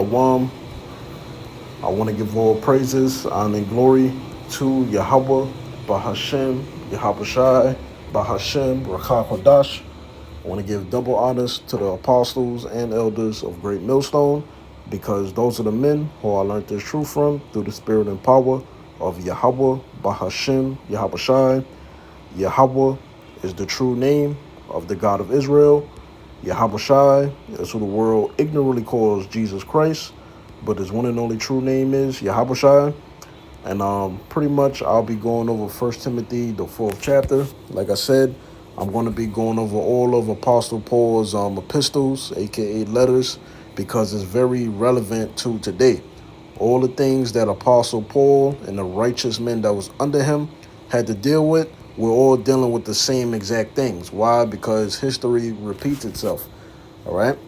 Shalom. I want to give all praises, honor, and glory to Yahweh, Bahashem, Yahawashi, Bahashem, Rakah Kodash. I want to give double honors to the apostles and elders of Great Millstone, because those are the men who I learned this truth from through the spirit and power of Yahweh, Bahashem, Yahawashi. Yahweh is the true name of the God of Israel. Yahawashi is who the world ignorantly calls Jesus Christ, but his one and only true name is Yahawashi. And pretty much I'll be going over 1 Timothy, the 4th chapter. Like I said, I'm going to be going over all of Apostle Paul's epistles, aka letters, because it's very relevant to today. All the things that Apostle Paul and the righteous men that was under him had to deal with, we're all dealing with the same exact things. Why? Because history repeats itself. All right?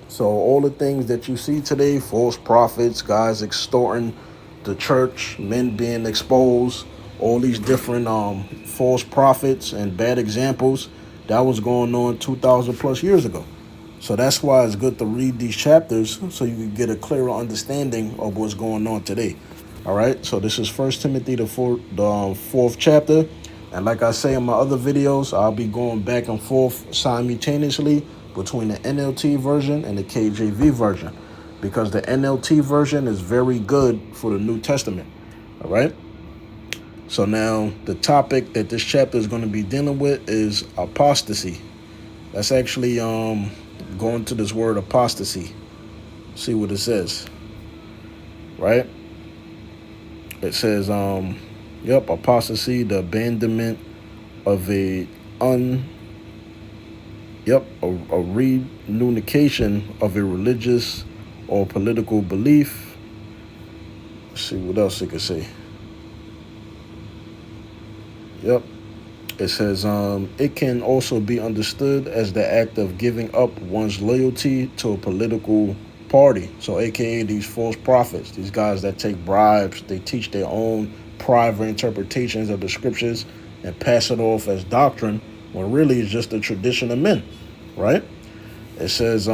So all the things that you see today, false prophets, guys extorting the church, men being exposed, all these different false prophets and bad examples, that was going on 2,000 plus years ago. So that's why it's good to read these chapters so you can get a clearer understanding of what's going on today. All right, so this is 1 Timothy, the 4th chapter. And like I say in my other videos, I'll be going back and forth simultaneously between the NLT version and the KJV version, because the NLT version is very good for the New Testament. All right. So now the topic that this chapter is going to be dealing with is apostasy. That's actually going to this word apostasy. See what it says. Right. It says, apostasy, the abandonment of a renunciation of a religious or political belief. Let's see what else it could say. It says, it can also be understood as the act of giving up one's loyalty to a political party. So aka these false prophets, these guys that take bribes, they teach their own private interpretations of the scriptures and pass it off as doctrine, when really it's just a tradition of men, right? It says,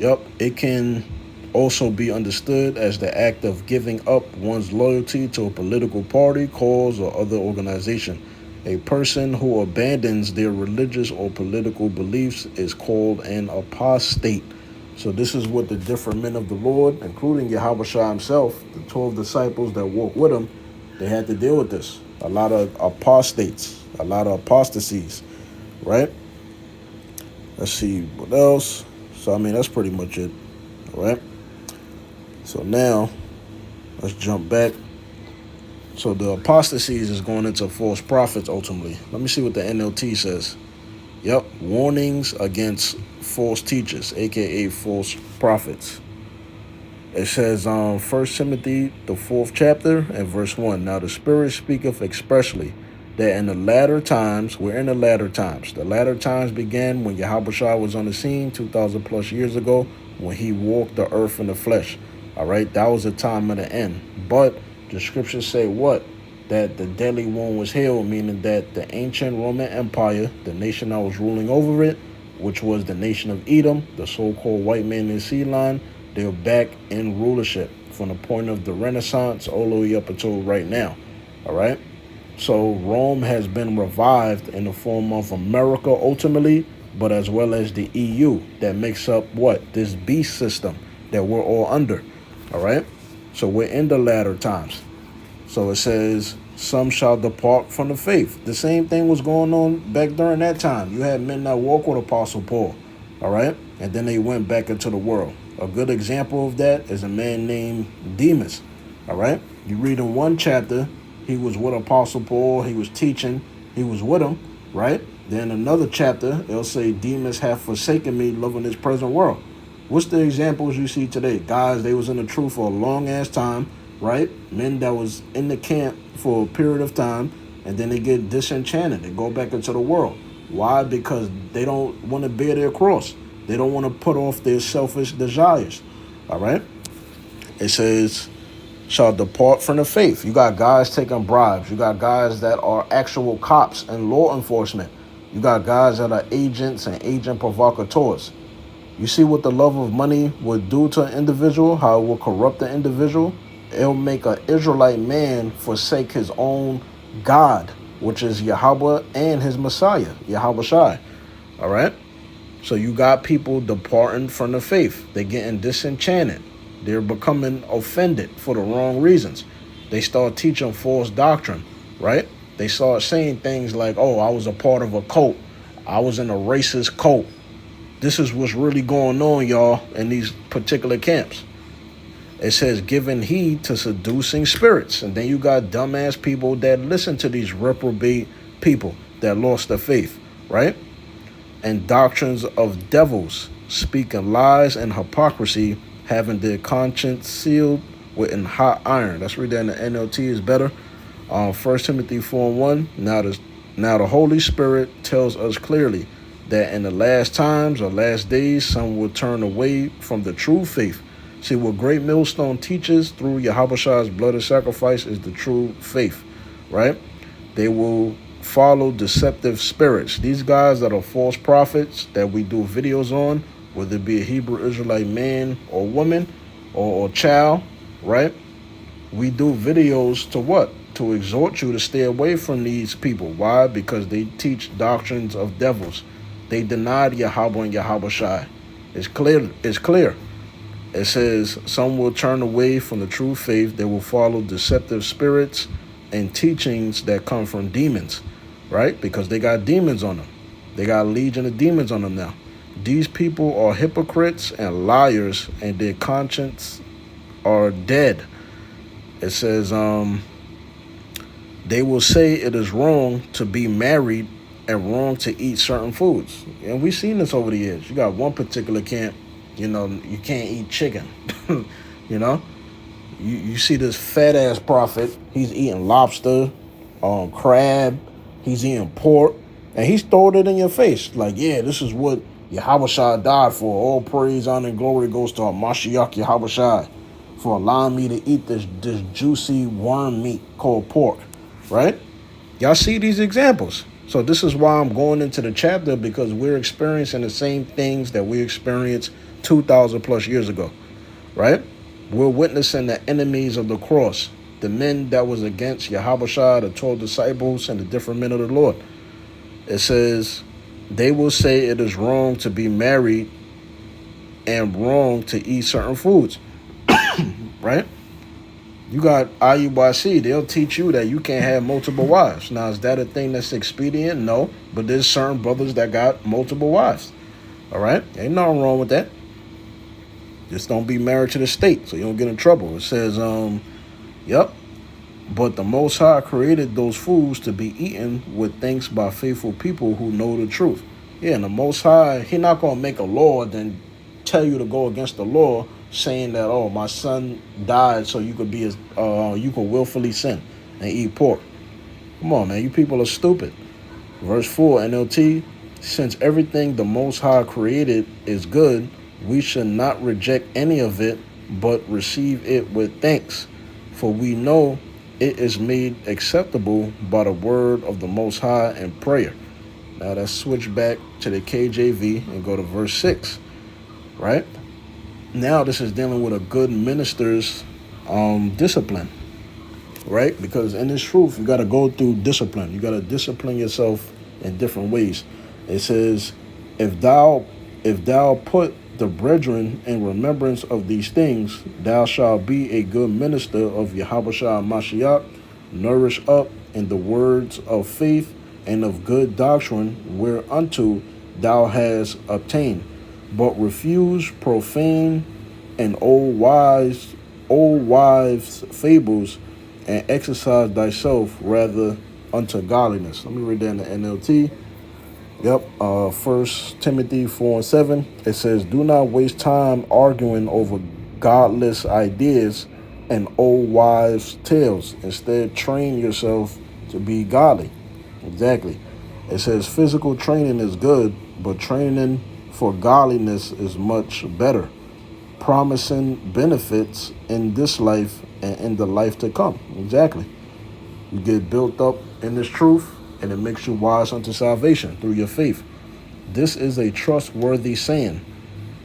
it can also be understood as the act of giving up one's loyalty to a political party, cause, or other organization. A person who abandons their religious or political beliefs is called an apostate. So this is what the different men of the Lord, including Yahawashi himself, the 12 disciples that walked with him, they had to deal with this. A lot of apostates, a lot of apostasies, right? Let's see what else. So, I mean, that's pretty much it, all right? So now, let's jump back. So the apostasies is going into false prophets ultimately. Let me see what the NLT says. Warnings against false teachers, aka false prophets. It says 1 Timothy, the 4th chapter, and verse 1. Now the Spirit speaketh expressly that in the latter times, we're in the latter times. The latter times began when Yahawashi was on the scene 2,000 plus years ago, when he walked the earth in the flesh. All right, that was the time of the end. But the scriptures say what? That the deadly wound was healed, meaning that the ancient Roman Empire, the nation that was ruling over it, which was the nation of Edom, the so-called white man in Zebulon, they were back in rulership from the point of the Renaissance all the way up until right now. All right. So Rome has been revived in the form of America ultimately, but as well as the EU that makes up what? This beast system that we're all under. All right. So we're in the latter times. So it says, some shall depart from the faith. The same thing was going on back during that time. You had men that walked with Apostle Paul, all right? And then they went back into the world. A good example of that is a man named Demas, all right? You read in one chapter, he was with Apostle Paul, he was teaching, he was with him, right? Then another chapter, it'll say, Demas hath forsaken me, loving this present world. What's the examples you see today? Guys, they was in the truth for a long-ass time, right? Men that was in the camp for a period of time, and then they get disenchanted. They go back into the world. Why? Because they don't want to bear their cross. They don't want to put off their selfish desires. All right? It says, shall depart from the faith. You got guys taking bribes. You got guys that are actual cops and law enforcement. You got guys that are agents and agent provocateurs. You see what the love of money would do to an individual, how it will corrupt the individual? It'll make an Israelite man forsake his own God, which is Yahweh, and his Messiah, Yahweh Shai. All right? So you got people departing from the faith. They're getting disenchanted. They're becoming offended for the wrong reasons. They start teaching false doctrine, right? They start saying things like, oh, I was a part of a cult. I was in a racist cult. This is what's really going on, y'all, in these particular camps. It says, giving heed to seducing spirits. And then you got dumbass people that listen to these reprobate people that lost their faith, right? And doctrines of devils, speaking lies and hypocrisy, having their conscience sealed with an hot iron. Let's read that in the NLT is better. 1 Timothy 4:1. Now the Holy Spirit tells us clearly that in the last times or last days, some will turn away from the true faith. See, what Great Millstone teaches through Yahushua blood and sacrifice is the true faith, right? They will follow deceptive spirits. These guys that are false prophets that we do videos on, whether it be a Hebrew Israelite man or woman or child, right? We do videos to what? To exhort you to stay away from these people. Why? Because they teach doctrines of devils. They denied Yahweh and Yahweh Shai. It's clear. It's clear. It says, some will turn away from the true faith. They will follow deceptive spirits and teachings that come from demons, right? Because they got demons on them. They got a legion of demons on them now. These people are hypocrites and liars, and their conscience are dead. It says, they will say it is wrong to be married and wrong to eat certain foods. And we've seen this over the years. You got one particular camp, you know, you can't eat chicken. You know, you see this fat ass prophet, he's eating lobster, crab, he's eating pork, and he's throwing it in your face. Like, yeah, this is what Yahushua died for. All praise, honor, and glory goes to our Mashiach Yahushua for allowing me to eat this juicy worm meat called pork, right? Y'all see these examples. So this is why I'm going into the chapter, because we're experiencing the same things that we experienced 2,000 plus years ago, right? We're witnessing the enemies of the cross, the men that was against Yahushua, the 12 disciples, and the different men of the Lord. It says, they will say it is wrong to be married and wrong to eat certain foods, right? You got IUYC, they'll teach you that you can't have multiple wives. Now, is that a thing that's expedient? No, but there's certain brothers that got multiple wives, all right? Ain't nothing wrong with that. Just don't be married to the state so you don't get in trouble. It says, yep. But the Most High created those foods to be eaten with thanks by faithful people who know the truth. Yeah, and the Most High, he not going to make a law and then tell you to go against the law, saying that, oh, my son died so you could be you could willfully sin and eat pork. Come on, man, you people are stupid. Verse 4, NLT, since everything the Most High created is good, we should not reject any of it, but receive it with thanks. For we know it is made acceptable by the word of the Most High and prayer. Now let's switch back to the KJV and go to verse 6, right? Now this is dealing with a good minister's discipline, right? Because in this truth, you got to go through discipline. You got to discipline yourself in different ways. It says, if thou put the brethren in remembrance of these things, thou shalt be a good minister of Yahushua Mashiach, nourished up in the words of faith and of good doctrine, whereunto thou hast obtained. But refuse profane and old wives' fables, and exercise thyself rather unto godliness. Let me read that in the NLT. Yep, 1 Timothy 4:7. It says, do not waste time arguing over godless ideas and old wives' tales. Instead, train yourself to be godly. Exactly. It says physical training is good, but training for godliness is much better, promising benefits in this life and in the life to come. Exactly. You get built up in this truth, and it makes you wise unto salvation through your faith. This is a trustworthy saying.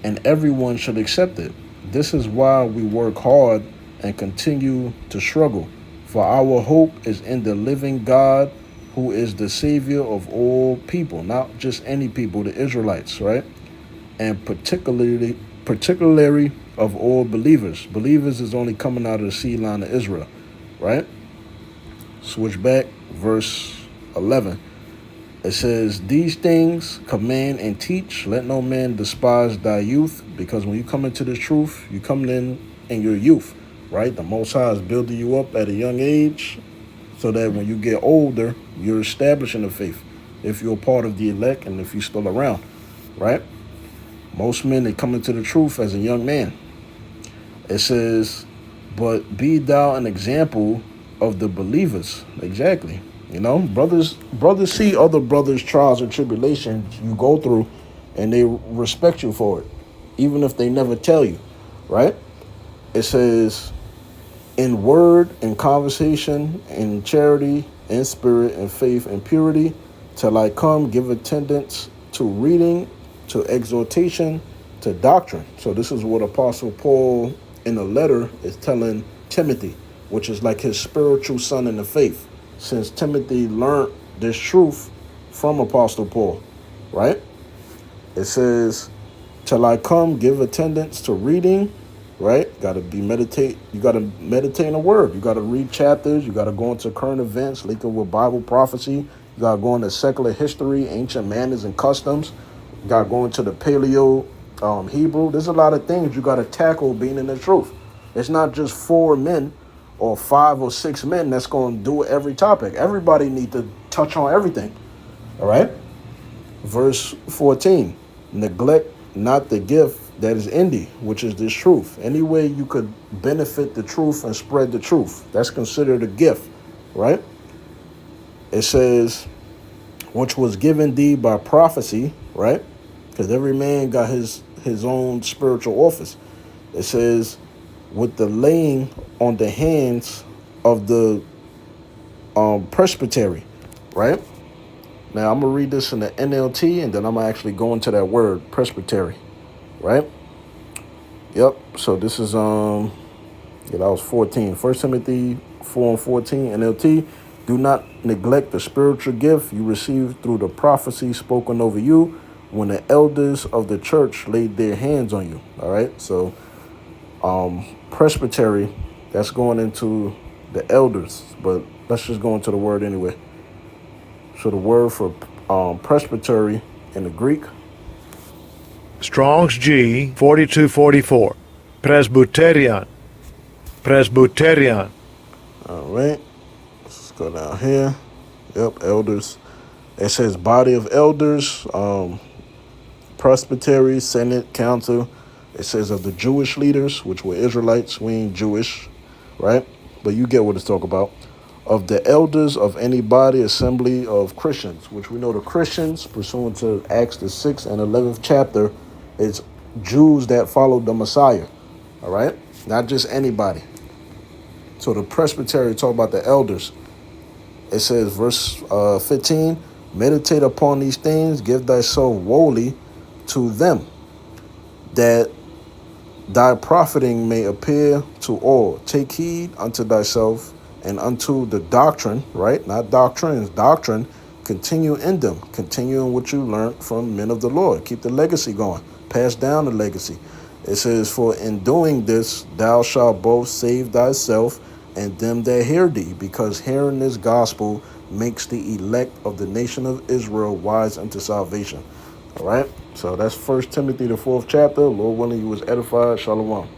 and everyone should accept it. This is why we work hard and continue to struggle, for our hope is in the living God, who is the Savior of all people, not just any people, the Israelites, right? And particularly of all believers. Believers is only coming out of the seed line of Israel, right? Switch back, verse 11. It says, these things command and teach. Let no man despise thy youth, because when you come into the truth, you come in your youth, right? The Most High is building you up at a young age so that when you get older, you're establishing the faith. If you're part of the elect and if you're still around, right? Most men, they come into the truth as a young man. It says, but be thou an example of the believers. Exactly. You know, brothers see other brothers' trials and tribulations you go through, and they respect you for it, even if they never tell you, right? It says, in word, in conversation, in charity, in spirit, in faith, and purity, till I come, give attendance to reading, to exhortation, to doctrine. So this is what Apostle Paul in a letter is telling Timothy, which is like his spiritual son in the faith, since Timothy learned this truth from Apostle Paul, right? It says, till I come, give attendance to reading, right? You gotta meditate in the word. You gotta read chapters, you gotta go into current events, linking with Bible prophecy, you gotta go into secular history, ancient manners and customs, you gotta go into the paleo Hebrew. There's a lot of things you gotta tackle being in the truth. It's not just 4 men or 5 or 6 men that's going to do every topic. Everybody need to touch on everything. All right? Verse 14. Neglect not the gift that is in thee, which is this truth. Any way you could benefit the truth and spread the truth, that's considered a gift, right? It says, which was given thee by prophecy, right? Because every man got his own spiritual office. It says, with the laying on the hands of the presbytery, right? Now, I'm going to read this in the NLT, and then I'm going to actually go into that word, presbytery, right? Yep, so this is, that was 14. 1 Timothy 4 and 14, NLT. Do not neglect the spiritual gift you received through the prophecy spoken over you when the elders of the church laid their hands on you, all right? So, presbytery, that's going into the elders, but let's just go into the word anyway. So the word for presbytery in the Greek, Strong's G 4244, Presbyterian. all right, let's go down here. Yep, elders. It says body of elders, presbytery, senate, council. It says of the Jewish leaders, which were Israelites. We ain't Jewish, right? But you get what it's talking about. Of the elders of any body, assembly of Christians, which we know the Christians, pursuant to Acts the 6th and 11th chapter, is Jews that followed the Messiah, all right? Not just anybody. So the presbytery talk about the elders. It says, verse 15, meditate upon these things, give thyself wholly to them, that thy profiting may appear to all. Take heed unto thyself and unto the doctrine, right? Not doctrines, doctrine. Continue in them. Continue in what you learned from men of the Lord. Keep the legacy going. Pass down the legacy. It says, for in doing this, thou shalt both save thyself and them that hear thee, because hearing this gospel makes the elect of the nation of Israel wise unto salvation. All right? So that's 1 Timothy, the 4th chapter. Lord willing, you was edified. Shalom.